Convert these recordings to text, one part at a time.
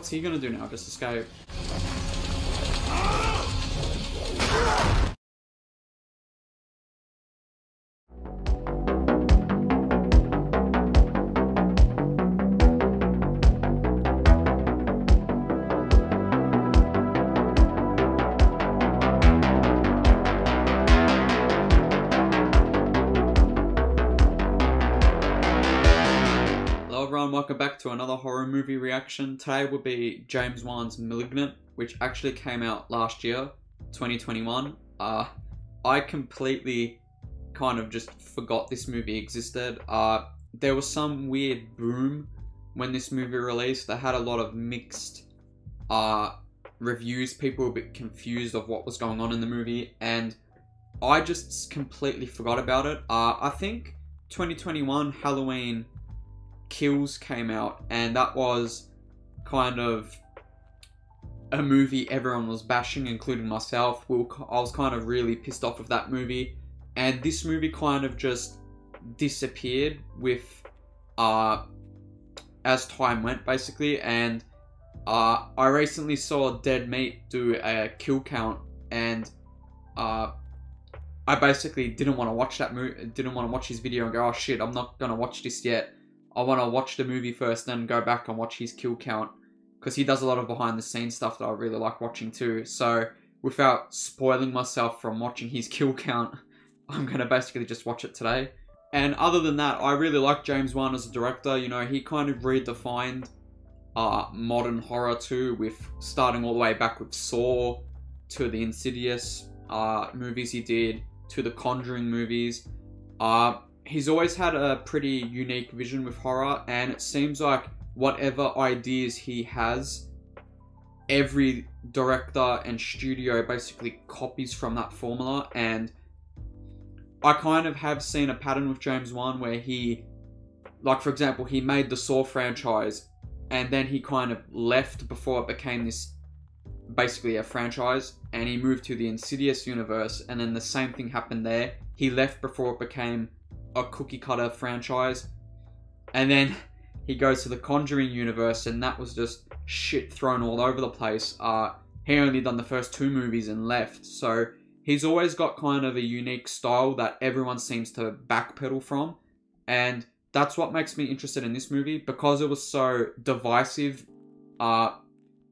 what's he gonna do now? Just escape? Welcome back to another horror movie reaction. Today will be James Wan's Malignant, which actually came out last year, 2021. I completely kind of just forgot this movie existed. There was some weird boom when this movie released. They had a lot of mixed reviews. People were a bit confused of what was going on in the movie, and I just completely forgot about it. I think 2021 Halloween Kills came out, and that was kind of a movie everyone was bashing, including myself. I was kind of really pissed off of that movie, and this movie kind of just disappeared with as time went, basically. And I recently saw Dead Meat do a kill count, and I basically didn't want to watch that movie, didn't want to watch his video and go, oh shit, I'm not gonna watch this yet. I want to watch the movie first, then go back and watch his kill count, because he does a lot of behind the scenes stuff that I really like watching too. So without spoiling myself from watching his kill count, I'm going to basically just watch it today. And other than that, I really like James Wan as a director. You know, he kind of redefined modern horror too, with starting all the way back with Saw, to the Insidious movies he did, to the Conjuring movies. He's always had a pretty unique vision with horror, and it seems like whatever ideas he has, every director and studio basically copies from that formula. And I kind of have seen a pattern with James Wan where he, like for example, he made the Saw franchise, and then he kind of left before it became this, basically a franchise, and he moved to the Insidious universe, and then the same thing happened there. He left before it became a cookie cutter franchise, and then he goes to the Conjuring universe, and that was just shit thrown all over the place. He only done the first 2 movies and left, so he's always got kind of a unique style that everyone seems to backpedal from, and that's what makes me interested in this movie, because it was so divisive.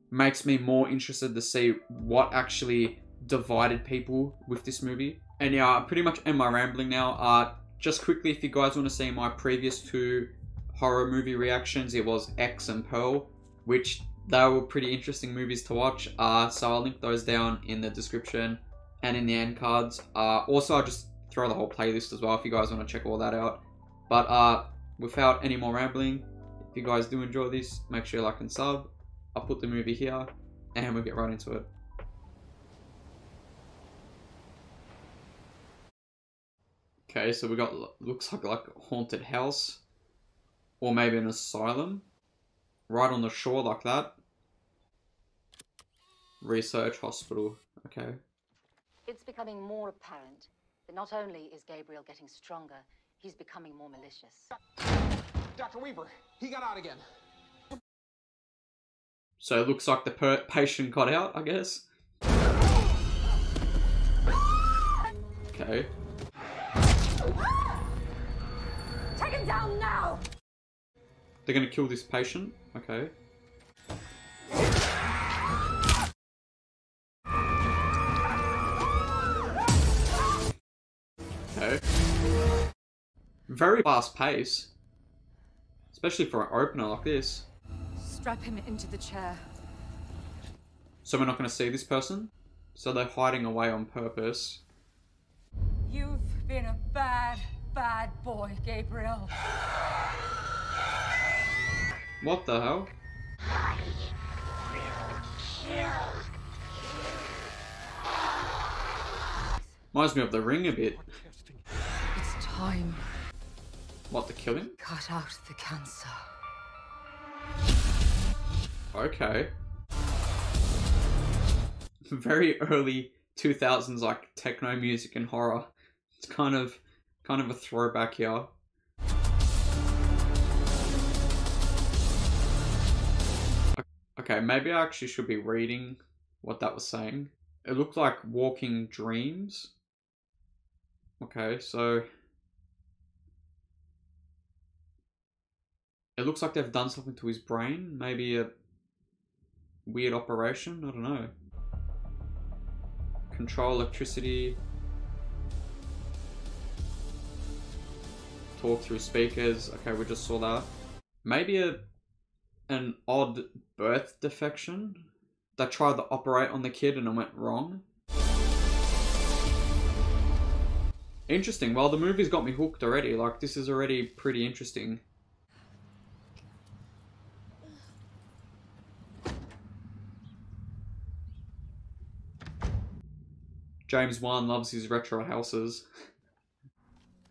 Makes me more interested to see what actually divided people with this movie. And yeah, I pretty much end my rambling now. Just quickly, if you guys want to see my previous 2 horror movie reactions, it was X and Pearl, which they were pretty interesting movies to watch. So I'll link those down in the description and in the end cards. Also, I'll just throw the whole playlist as well if you guys want to check all that out. But without any more rambling, if you guys do enjoy this, make sure you like and sub. I'll put the movie here, and we'll get right into it. Okay, so we got, looks like a haunted house, or maybe an asylum, right on the shore like that. Research hospital, okay. It's becoming more apparent that not only is Gabriel getting stronger, he's becoming more malicious. Dr. Weaver, he got out again. So it looks like the patient got out, I guess. Okay. Take him down now! They're gonna kill this patient? Okay. Okay. Very fast pace. Especially for an opener like this. Strap him into the chair. So we're not gonna see this person? So they're hiding away on purpose. You've been a bad boy, Gabriel. What the hell? Reminds me of The Ring a bit. It's time. What, the killing? Cut out the cancer. Okay. Very early 2000s, like techno music and horror. It's kind of a throwback here. Okay, maybe I actually should be reading what that was saying. It looked like walking dreams. Okay, so it looks like they've done something to his brain. Maybe a weird operation. I don't know. Control electricity. Talk through speakers. Okay, we just saw that. Maybe an odd birth defection. They tried to operate on the kid and it went wrong. Interesting. Well, the movie's got me hooked already. Like, this is already pretty interesting. James Wan loves his retro houses.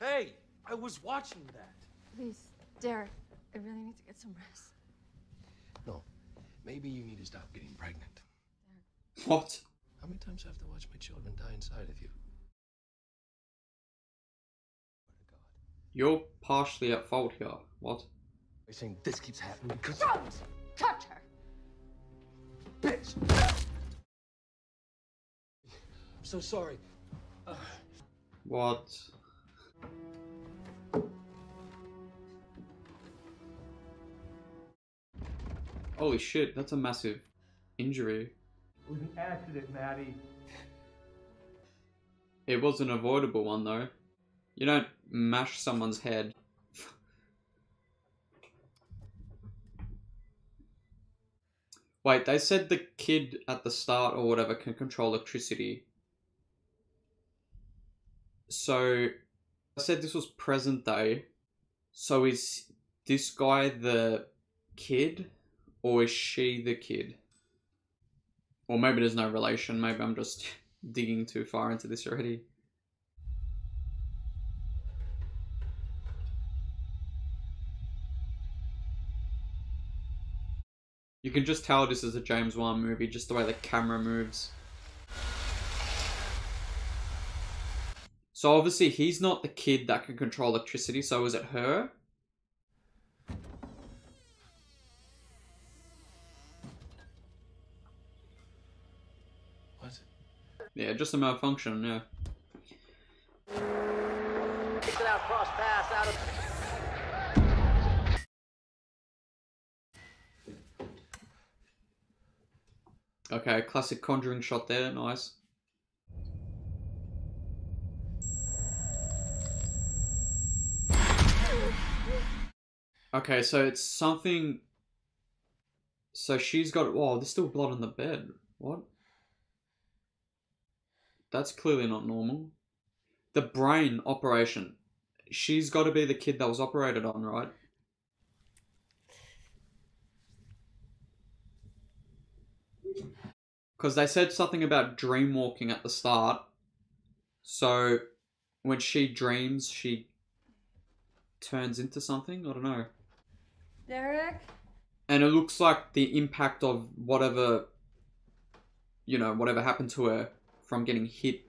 Hey, I was watching that. Please, Derek, I really need to get some rest. No, maybe you need to stop getting pregnant. What? How many times do I have to watch my children die inside of you? You're partially at fault here. What? You're saying this keeps happening because... Don't touch her! Bitch! I'm so sorry. What? Holy shit, that's a massive injury. It was an accident, Maddie. It was an avoidable one though. You don't mash someone's head. Wait, they said the kid at the start or whatever can control electricity. So, I said this was present day. So is this guy the kid? Or is she the kid? Or maybe there's no relation. Maybe I'm just digging too far into this already. You can just tell this is a James Wan movie, just the way the camera moves. So obviously he's not the kid that can control electricity, so is it her? What? Yeah, just a malfunction, yeah. Kicks it out, cross pass, out of... Okay, classic Conjuring shot there, nice. Okay, so it's something... So she's got... Whoa, there's still blood on the bed. What? That's clearly not normal. The brain operation. She's got to be the kid that was operated on, right? Because they said something about dream walking at the start. So when she dreams, she turns into something? I don't know. Derek? And it looks like the impact of whatever, you know, whatever happened to her from getting hit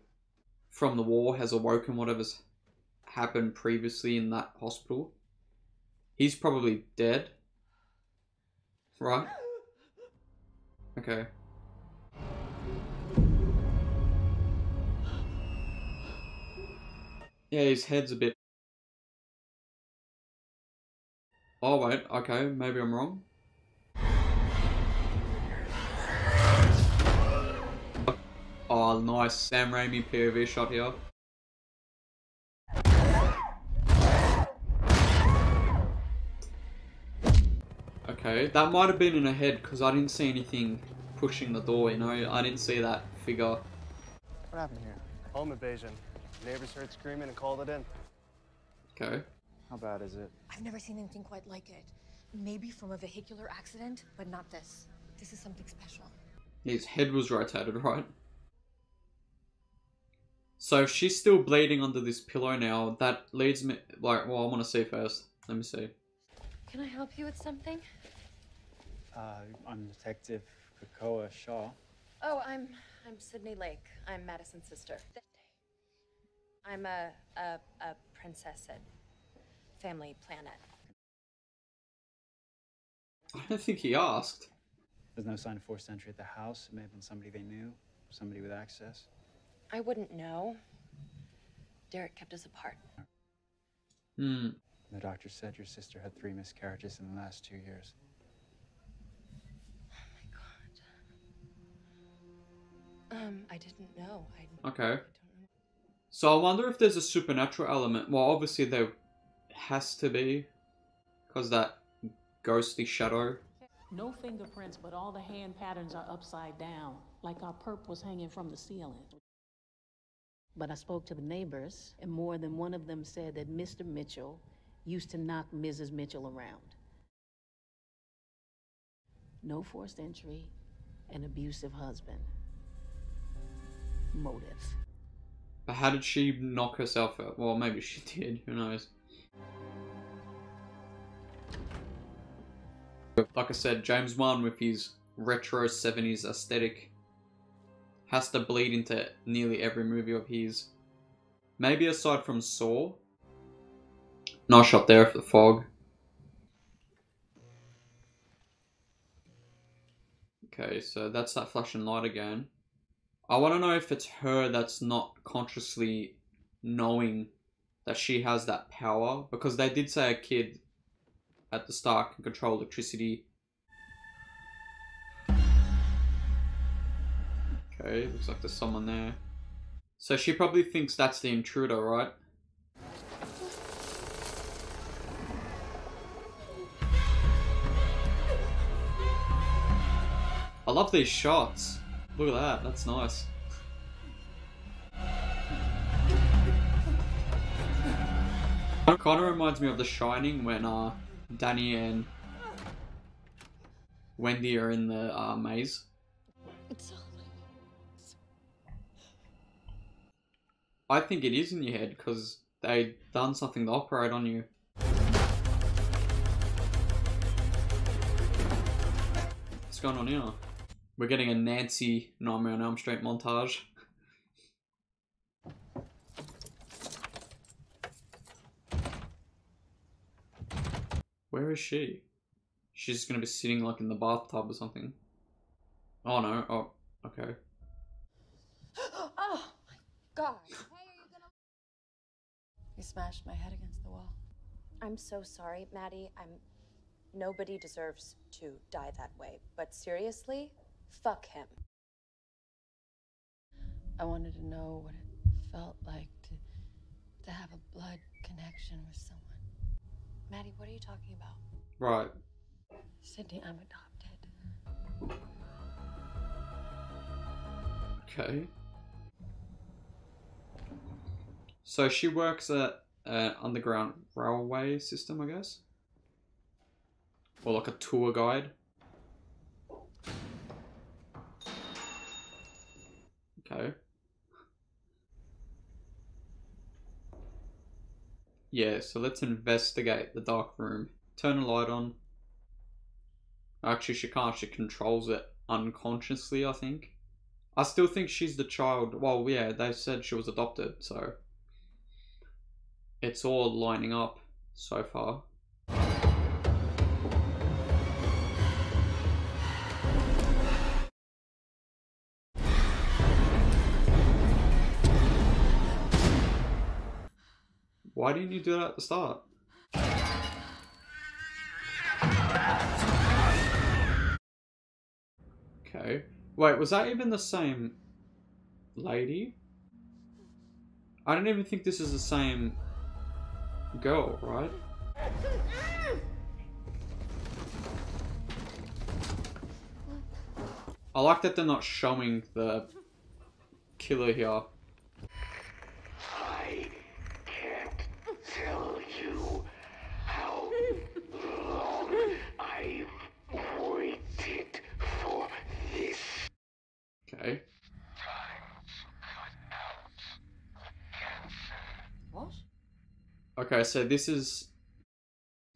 from the wall has awoken whatever's happened previously in that hospital. He's probably dead. Right? Okay. Yeah, his head's a bit... Oh wait, okay, maybe I'm wrong. Oh, nice Sam Raimi POV shot here. Okay, that might have been in her head because I didn't see anything pushing the door, you know? I didn't see that figure. What happened here? Home invasion. Neighbors heard screaming and called it in. Okay. How bad is it? I've never seen anything quite like it. Maybe from a vehicular accident, but not this. This is something special. His head was rotated, right? So if she's still bleeding under this pillow now, that leads me... Like, well, I want to see first. Let me see. Can I help you with something? I'm Detective Krakoa Shaw. Oh, I'm Sydney Lake. I'm Madison's sister. I'm a princess at Family Planet. I don't think he asked. There's no sign of forced entry at the house. It may have been somebody they knew, somebody with access. I wouldn't know. Derek kept us apart. Hmm. The doctor said your sister had 3 miscarriages in the last 2 years. Oh my God. I didn't know. Okay. I don't know. So I wonder if there's a supernatural element. Well, obviously there has to be, because that ghostly shadow. No fingerprints, but all the hand patterns are upside down, like our perp was hanging from the ceiling. But I spoke to the neighbors, and more than one of them said that Mr. Mitchell used to knock Mrs. Mitchell around. No forced entry, an abusive husband. Motive. But how did she knock herself out? Well, maybe she did, who knows. Like I said, James Wan with his retro 70s aesthetic has to bleed into nearly every movie of his. Maybe aside from Saw. Nice shot there of the fog. Okay, so that's that flashing light again. I want to know if it's her that's not consciously knowing that she has that power. Because they did say a kid at the start can control electricity. Okay, looks like there's someone there. So she probably thinks that's the intruder, right? I love these shots. Look at that, that's nice. It kind of reminds me of The Shining when Danny and Wendy are in the maze. I think it is in your head because they done something to operate on you. What's going on here? We're getting a Nancy Nightmare on Elm Street montage. Where is she? She's just gonna be sitting like in the bathtub or something. Oh no, oh, okay. Oh my God. You smashed my head against the wall. I'm so sorry, Maddie. Nobody deserves to die that way. But seriously, fuck him. I wanted to know what it felt like to have a blood connection with someone. Maddie, what are you talking about? Right. Sydney, I'm adopted. Okay. So she works at an underground railway system, I guess? Or like a tour guide. Okay. Yeah, so let's investigate the dark room. Turn the light on. Actually, she can't. She controls it unconsciously, I think. I still think she's the child. Well, yeah, they said she was adopted, so it's all lining up so far. Why didn't you do that at the start? Okay. Wait, was that even the same lady? I don't even think this is the same girl, right? I like that they're not showing the killer here. I can't tell you how long I've waited for this. Okay. What? Okay, so this is...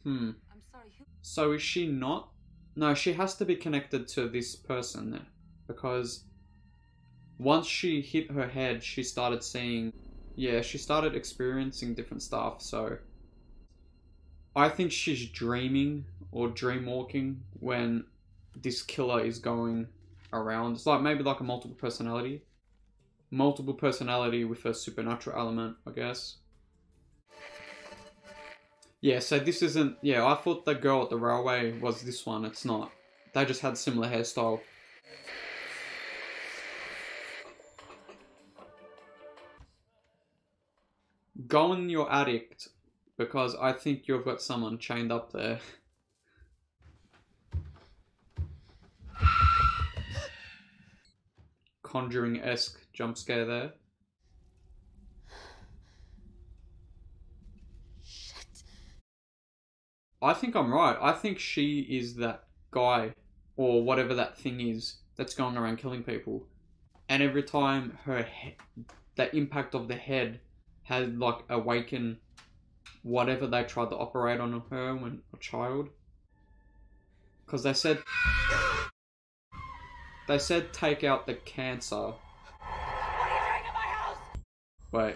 I'm sorry, who? So is she not? No, she has to be connected to this person then. Because once she hit her head, she started seeing... Yeah, she started experiencing different stuff, so... I think she's dreaming or dreamwalking when this killer is going around. It's like maybe like a multiple personality. Multiple personality with a supernatural element, I guess. Yeah, so this isn't... Yeah, I thought the girl at the railway was this one. It's not. They just had similar hairstyle. Go in your attic, because I think you've got someone chained up there. Conjuring-esque jump scare there. Shit. I think I'm right. I think she is that guy, or whatever that thing is, that's going around killing people. And every time the impact of the head had like awakened whatever they tried to operate on her when a child. Because they said take out the cancer. What are you doing in my house? Wait.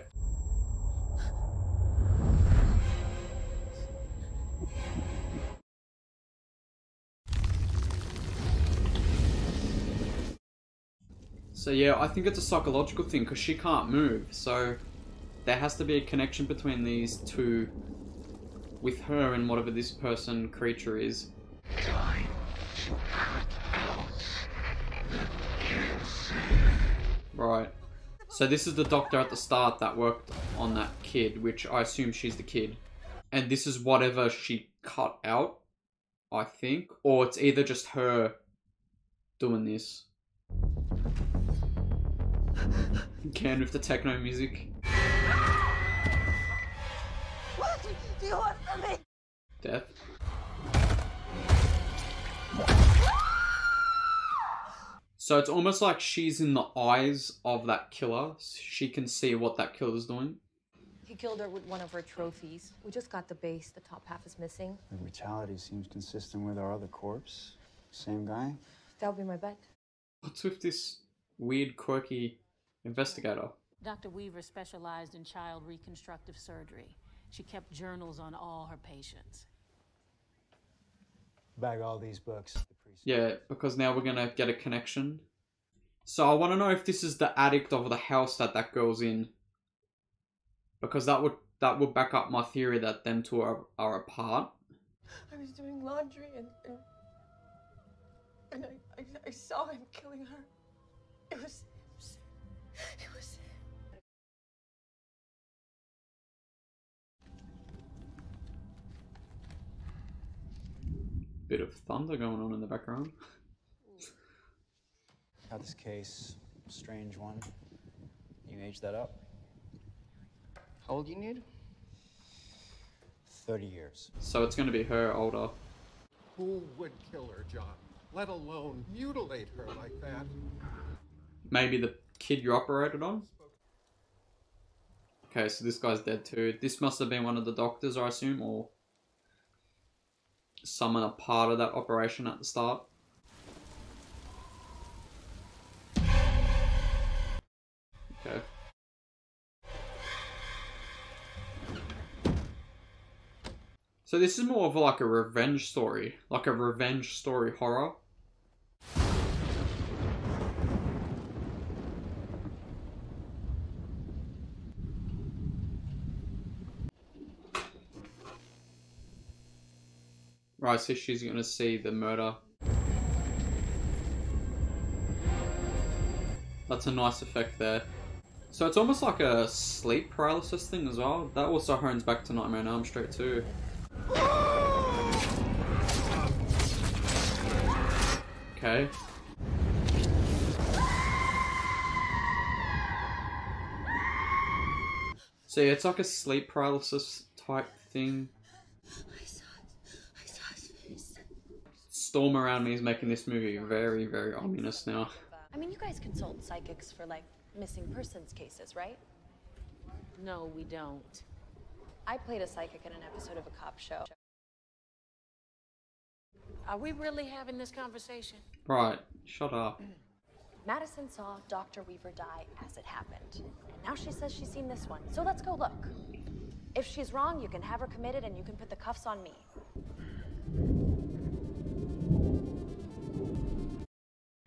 So yeah, I think it's a psychological thing because she can't move. So there has to be a connection between these two with her and whatever this person creature is. Time to put out the cancer. Right. So this is the doctor at the start that worked on that kid, which I assume she's the kid. And this is whatever she cut out, I think. Or it's either just her doing this. Again with the techno music. What do you want from me? Death. So it's almost like she's in the eyes of that killer. She can see what that killer's doing. He killed her with one of her trophies. We just got the base. The top half is missing. The brutality seems consistent with our other corpse. Same guy? That would be my bet. What's with this weird, quirky investigator? Dr. Weaver specialized in child reconstructive surgery. She kept journals on all her patients. Bag all these books. Yeah, because now we're gonna get a connection. So I want to know if this is the attic of the house that girl's in. Because that would back up my theory that them two are apart. I was doing laundry and I saw him killing her. It was Bit of thunder going on in the background. Got this case, strange one. You age that up? How old you need? 30 years. So it's going to be her older. Who would kill her, John? Let alone mutilate her like that? Maybe the kid you operated on? Okay, so this guy's dead too. This must have been one of the doctors, I assume, or someone a part of that operation at the start. Okay. So this is more of like a revenge story. Like a revenge story horror. Right, so she's gonna see the murder. That's a nice effect there. So it's almost like a sleep paralysis thing as well. That also harkens back to Nightmare on Elm Street too. Okay. So yeah, it's like a sleep paralysis type thing. Storm around me is making this movie very, very ominous now. I mean, you guys consult psychics for, like, missing persons cases, right? No, we don't. I played a psychic in an episode of a cop show. Are we really having this conversation? Right, shut up. Madison saw Dr. Weaver die as it happened. And now she says she's seen this one. So let's go look. If she's wrong, you can have her committed and you can put the cuffs on me.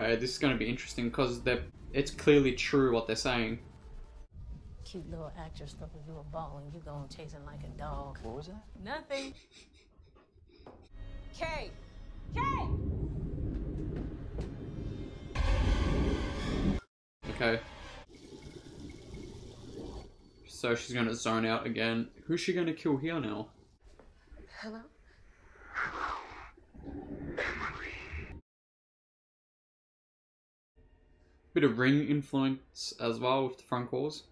okay, this is going to be interesting because it's clearly true what they're saying. Cute little actress throwing you a ball and you going chasing like a dog. What was that? Nothing. Kay! Kay! Okay. So she's going to zone out again. Who's she going to kill here now? Hello? Bit of Ring influence as well with the phone calls.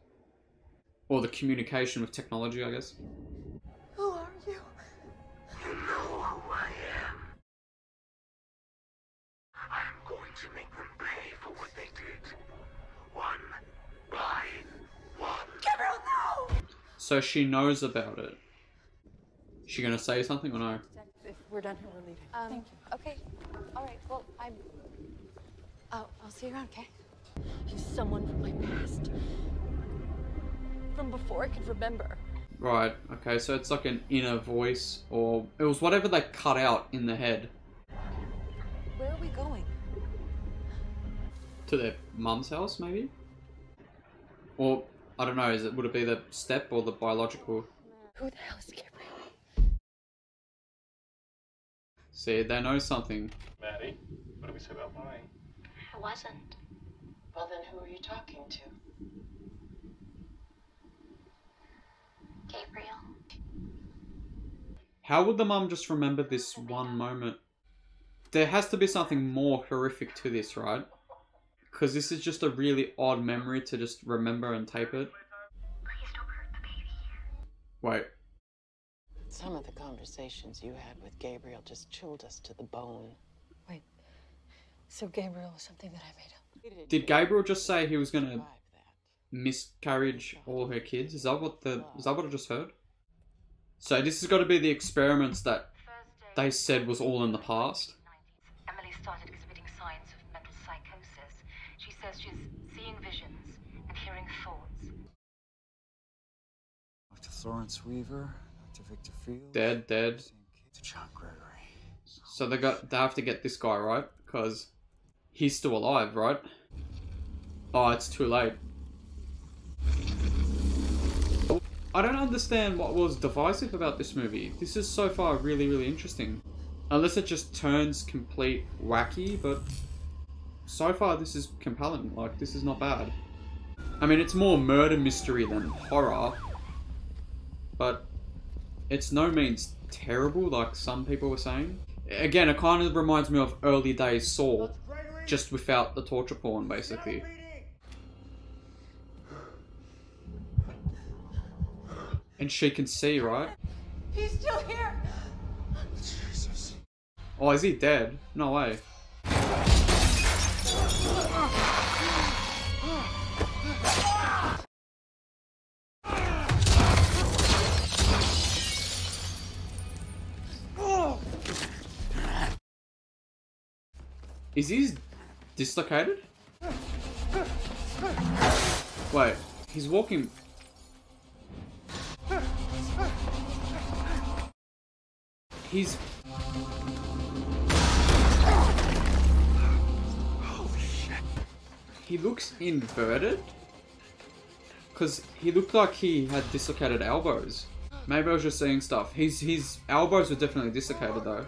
Or the communication with technology, I guess. Who are you? You know who I am. I'm going to make them pay for what they did. One by one. Gabriel, no! So she knows about it. She gonna say something or no? If we're done here, we're leaving. Thank you. Okay. All right. Well, I'll see you around, okay? He's someone from my past. From before I could remember. Right, okay, so it's like an inner voice, or it was whatever they cut out in the head. Where are we going? To their mum's house, maybe? Or, I don't know, would it be the step or the biological? Who the hell is Gabriel? See, they know something. Maddie, what did we say about lying? I wasn't. Well, then who are you talking to? Gabriel. How would the mum just remember this one moment? There has to be something more horrific to this, right? Because this is just a really odd memory to just remember and tape it. Please don't hurt the baby. Wait. Some of the conversations you had with Gabriel just chilled us to the bone. Wait. So Gabriel was something that I made up. Did Gabriel just say he was gonna miscarriage all her kids? Is that what I just heard? So this has got to be the experiments that they said was all in the past. Emily started exhibiting signs of mental psychosis. She says she's seeing visions and hearing thoughts. Dr. Florence Weaver, Dr. Victor Field. Dead. To John Gregory. So they have to get this guy, right? Because he's still alive, right? Oh, it's too late. I don't understand what was divisive about this movie. This is so far really, really interesting. Unless it just turns complete wacky, but so far this is compelling. Like, this is not bad. I mean, it's more murder mystery than horror, but it's no means terrible like some people were saying. Again, it kind of reminds me of early days Saw, just without the torture porn, basically. And she can see, right? He's still here! Jesus. Oh, is he dead? No way. Is he dislocated? Wait, he's walking... He's... Holy shit. He looks inverted? Because he looked like he had dislocated elbows. Maybe I was just seeing stuff. His elbows were definitely dislocated though.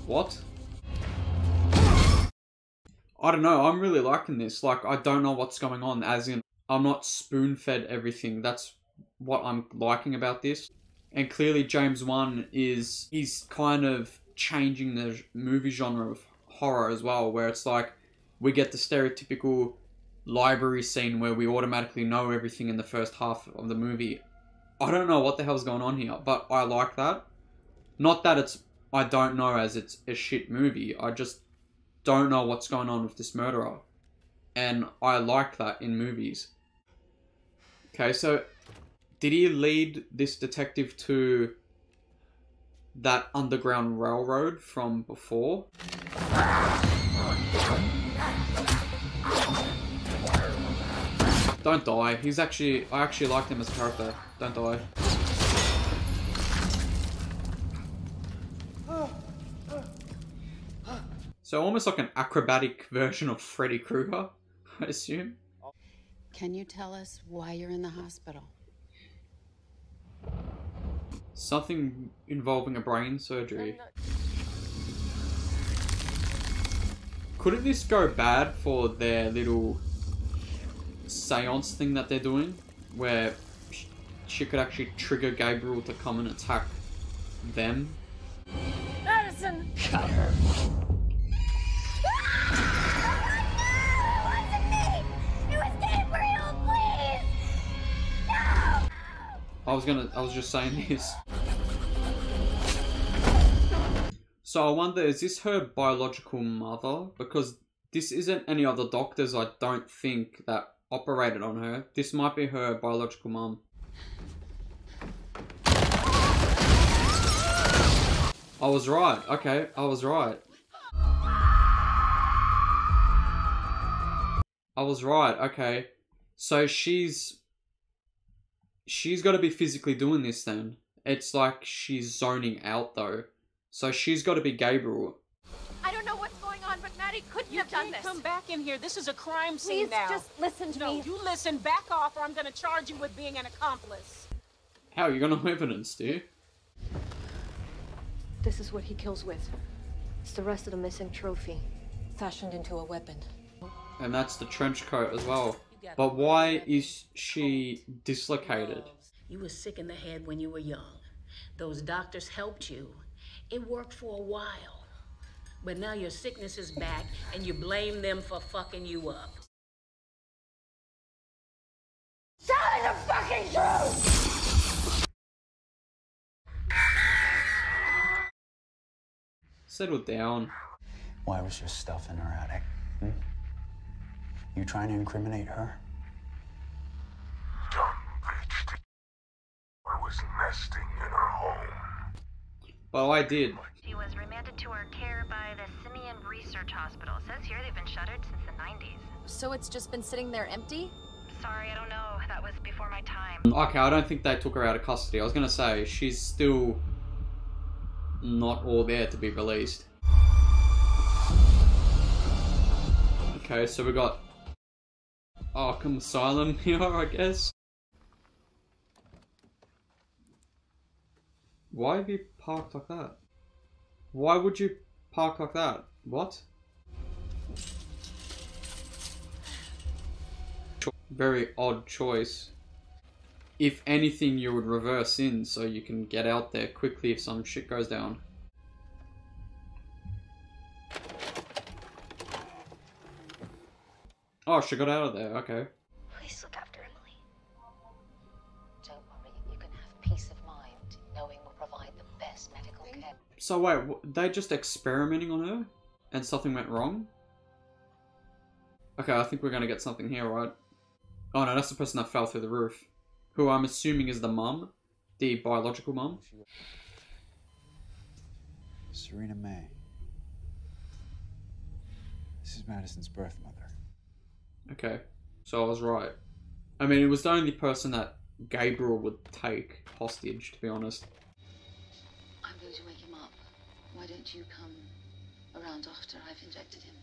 What? I don't know, I'm really liking this. Like, I don't know what's going on, as in, I'm not spoon-fed everything. That's what I'm liking about this. And clearly James Wan he's kind of changing the movie genre of horror as well, where it's like, we get the stereotypical library scene where we automatically know everything in the first half of the movie. I don't know what the hell's going on here, but I like that. Not that I don't know as it's a shit movie, I just don't know what's going on with this murderer. And I like that in movies. Okay, so did he lead this detective to that underground railroad from before? Don't die. I actually liked him as a character. Don't die. So almost like an acrobatic version of Freddy Krueger, I assume. Can you tell us why you're in the hospital? Something involving a brain surgery. Couldn't this go bad for their little seance thing that they're doing? Where she could actually trigger Gabriel to come and attack them? Madison! Cut her. I was just saying this. So I wonder, is this her biological mother? Because this isn't any other doctors, I don't think, that operated on her. This might be her biological mum. I was right. Okay, I was right. I was right. Okay. So she's got to be physically doing this then. It's like she's zoning out though. So she's got to be Gabriel. I don't know what's going on, but Maddie couldn't have done this. Come back in here. This is a crime scene Please now. just listen to me. No, you listen. Back off, or I'm going to charge you with being an accomplice. How are you going to evidence, do you? This is what he kills with. It's the rest of the missing trophy, fashioned into a weapon. And that's the trench coat as well. But why is she dislocated? You were sick in the head when you were young. Those doctors helped you. It worked for a while. But now your sickness is back and you blame them for fucking you up. Tell me the fucking truth! Settle down. Why was your stuff in her attic? You trying to incriminate her? John reached it. I was nesting in her home. Well, I did. She was remanded to her care by the Simeon Research Hospital. It says here they've been shuttered since the 90s. So it's just been sitting there empty? Sorry, I don't know. That was before my time. Okay, I don't think they took her out of custody. I was going to say, she's still not all there to be released. Okay, so we got Arkham Asylum here, I guess. Why have you parked like that? Why would you park like that? What? Very odd choice. If anything, you would reverse in so you can get out there quickly if some shit goes down. Oh, she got out of there, okay. Please look after Emily. Don't worry, you can have peace of mind knowing we'll provide the best medical care. So wait, they just experimenting on her? And something went wrong? Okay, I think we're gonna get something here, right? Oh no, that's the person that fell through the roof. Who I'm assuming is the mum. The biological mum. Serena May. This is Madison's birth mother. Okay, so I was right. I mean, it was the only person that Gabriel would take hostage, to be honest. I'm going to wake him up. Why don't you come around after I've injected him?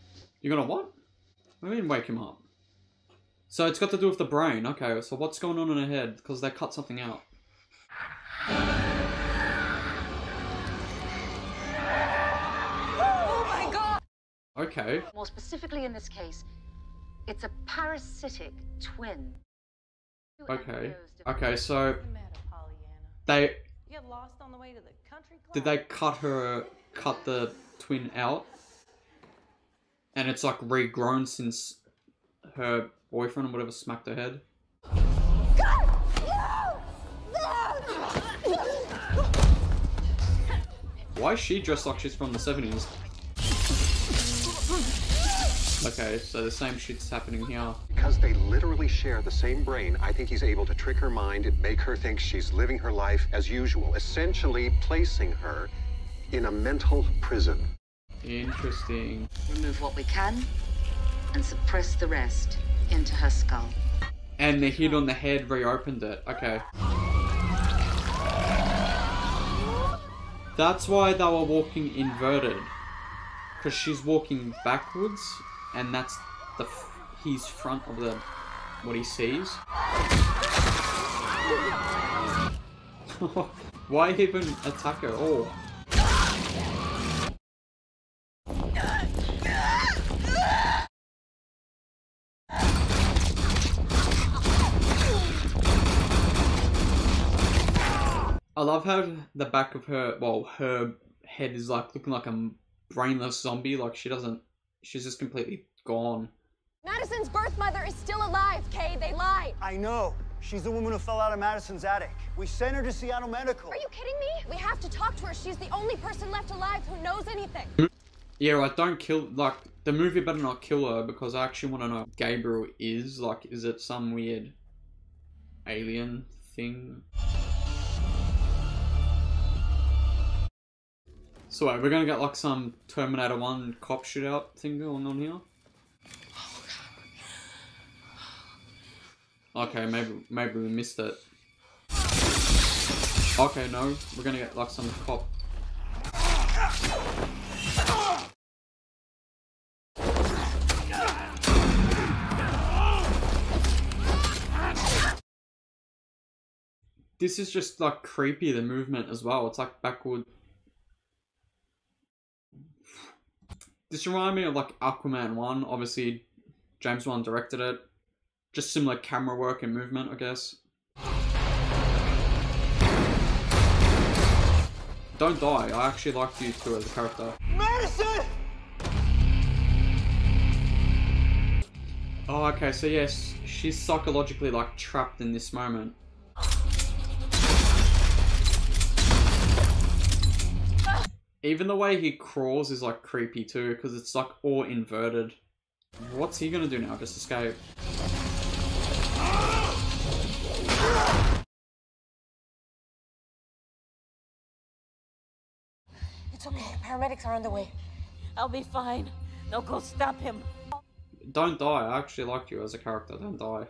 You're gonna what? I mean, wake him up. So it's got to do with the brain. Okay, so what's going on in her head? Because they cut something out. Oh my god! Okay. More specifically in this case, it's a parasitic twin. Okay. Okay, so they did they cut the twin out? And it's like regrown since her boyfriend or whatever smacked her head. Why is she dressed like she's from the 70s? Okay, so the same shit's happening here. Because they literally share the same brain, I think he's able to trick her mind and make her think she's living her life as usual, essentially placing her in a mental prison. Interesting. Remove what we can and suppress the rest into her skull. And the hit on the head reopened it. Okay. That's why they were walking inverted. because she's walking backwards, and that's his front of the what he sees. Why even attack her? Oh. I love how the back of her, well, her head is like looking like a brainless zombie. Like she's just completely gone. Madison's birth mother is still alive, Kay. They lied. I know. She's the woman who fell out of Madison's attic. We sent her to Seattle Medical. Are you kidding me? We have to talk to her. She's the only person left alive who knows anything. Yeah, right, don't kill, like, the movie better not kill her, because I actually want to know what Gabriel is. Like, is it some weird alien thing? So wait, we're gonna get like some Terminator 1 cop shootout thing going on here? Okay, maybe we missed it. Okay, no, we're gonna get like some cop. This is just like creepy, the movement as well. It's like backward. This reminded me of like Aquaman 1. Obviously, James Wan directed it. Just similar camera work and movement, I guess. Don't die. I actually liked you too as a character. Madison! Oh, okay. So yes, she's psychologically like trapped in this moment. Even the way he crawls is like creepy too, because it's like all inverted. What's he gonna do now? Just escape? It's okay. Paramedics are on the way. I'll be fine. No, go stop him. Don't die. I actually liked you as a character. Don't die.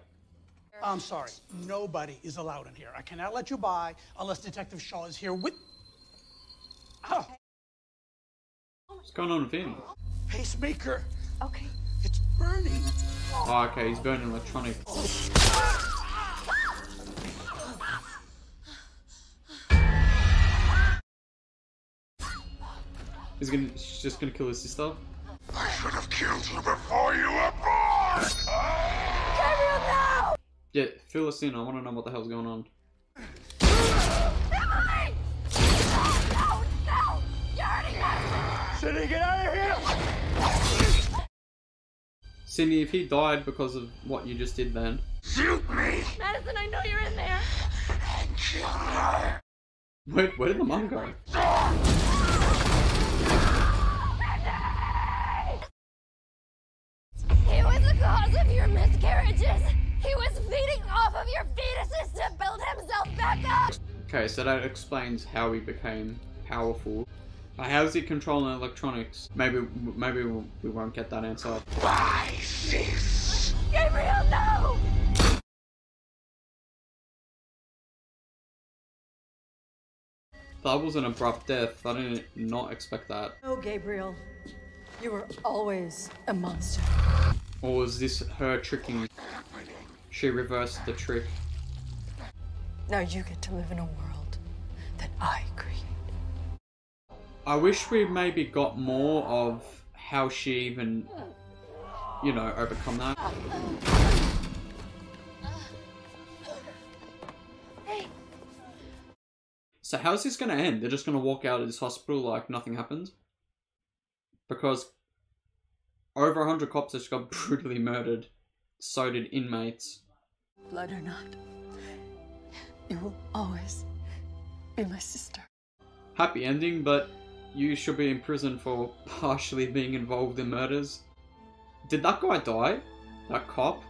I'm sorry. Nobody is allowed in here. I cannot let you by unless Detective Shaw is here with... Oh. What's going on with him? Pacemaker. Okay. It's burning. Oh, okay. He's burning electronics. She's just gonna kill his sister? I should have killed you before you were born! Gabriel, no! Yeah, fill us in. I want to know what the hell's going on. Emily! No! No! You're hurting us! Sydney, get out of here! Sydney, if he died because of what you just did then... Shoot me! Madison, I know you're in there! And kill her! Wait, where did the mum go? He was the cause of your miscarriages! He was feeding off of your fetuses to build himself back up! Okay, so that explains how he became powerful. How's he controlling electronics? Maybe we won't get that answer. Why this? Gabriel, no! That was an abrupt death. I did not expect that. Oh, Gabriel. You were always a monster. Or was this her tricking? She reversed the trick. Now you get to live in a world that I create. I wish we maybe got more of how she even, you know, overcome that. Hey. So how's this going to end? They're just going to walk out of this hospital like nothing happened? Because over 100 cops just got brutally murdered. So did inmates. Blood or not, you will always be my sister. Happy ending, but you should be in prison for partially being involved in murders. Did that guy die? That cop?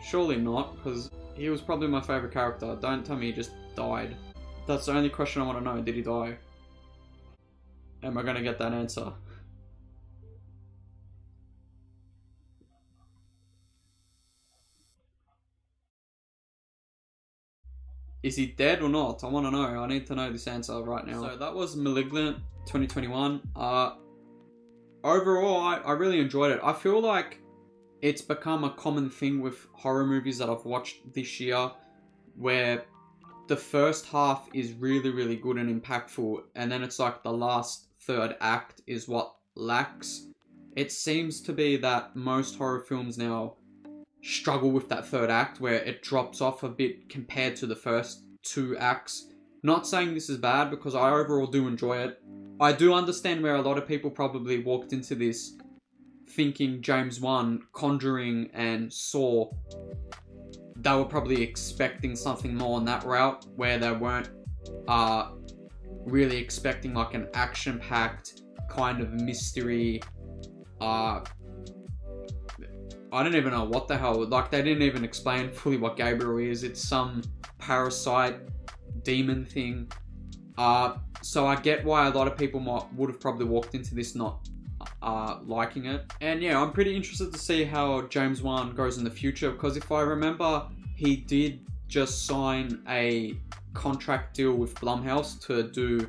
Surely not, because he was probably my favourite character. Don't tell me he just died. That's the only question I want to know. Did he die? Am I going to get that answer? Is he dead or not? I want to know. I need to know this answer right now. So that was Malignant 2021. overall, I really enjoyed it. I feel like it's become a common thing with horror movies that I've watched this year, where the first half is really, really good and impactful, and then it's like the last third act is what lacks. It seems to be that most horror films now struggle with that third act where it drops off a bit compared to the first two acts. Not saying this is bad, because I overall do enjoy it. I do understand where a lot of people probably walked into this thinking James Wan, Conjuring, and Saw, they were probably expecting something more on that route, where they weren't really expecting like an action-packed kind of mystery. I don't even know what the hell, like they didn't even explain fully what Gabriel is. It's some parasite demon thing. So I get why a lot of people would have probably walked into this not liking it. And yeah, I'm pretty interested to see how James Wan goes in the future, because if I remember, he did just sign a contract deal with Blumhouse to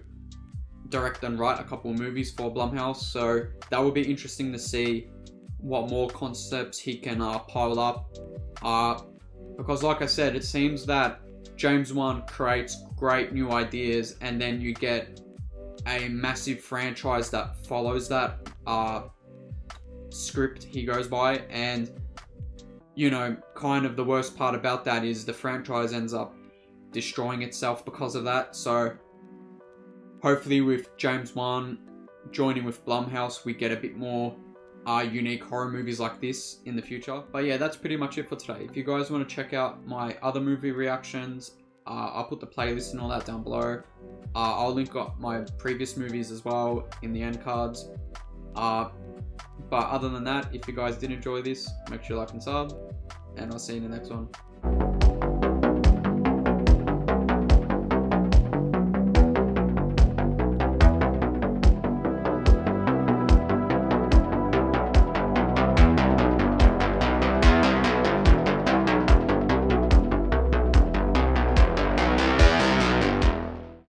direct and write a couple of movies for Blumhouse, so that would be interesting to see what more concepts he can pile up, because like I said, it seems that James Wan creates great new ideas, and then you get a massive franchise that follows that script he goes by, and you know, kind of the worst part about that is the franchise ends up destroying itself because of that. So hopefully with James Wan joining with Blumhouse, we get a bit more unique horror movies like this in the future. But yeah, that's pretty much it for today. If you guys want to check out my other movie reactions, I'll put the playlist and all that down below. I'll link up my previous movies as well in the end cards. But other than that, if you guys did enjoy this, make sure you like and sub, and I'll see you in the next one.